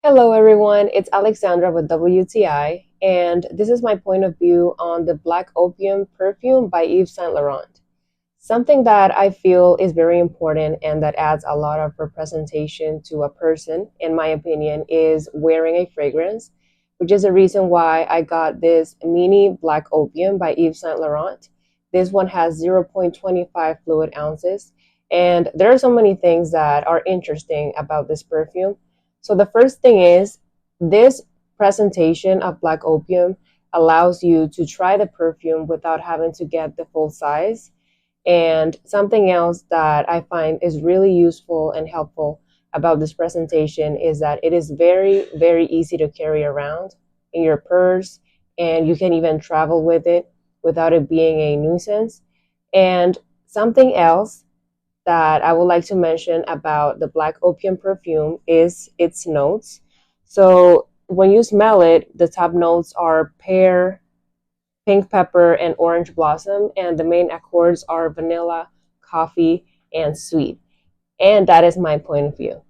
Hello, everyone. It's Alexandra with WTI, and this is my point of view on the Black Opium Perfume by Yves Saint Laurent. Something that I feel is very important and that adds a lot of representation to a person, in my opinion, is wearing a fragrance, which is the reason why I got this mini Black Opium by Yves Saint Laurent. This one has 0.25 fluid ounces, and there are so many things that are interesting about this perfume. So the first thing is this presentation of Black Opium allows you to try the perfume without having to get the full size. And something else that I find is really useful and helpful about this presentation is that it is very, very easy to carry around in your purse, and you can even travel with it without it being a nuisance. And something else that I would like to mention about the Black Opium perfume is its notes. So when you smell it, the top notes are pear, pink pepper, and orange blossom, and the main accords are vanilla, coffee, and sweet. And that is my point of view.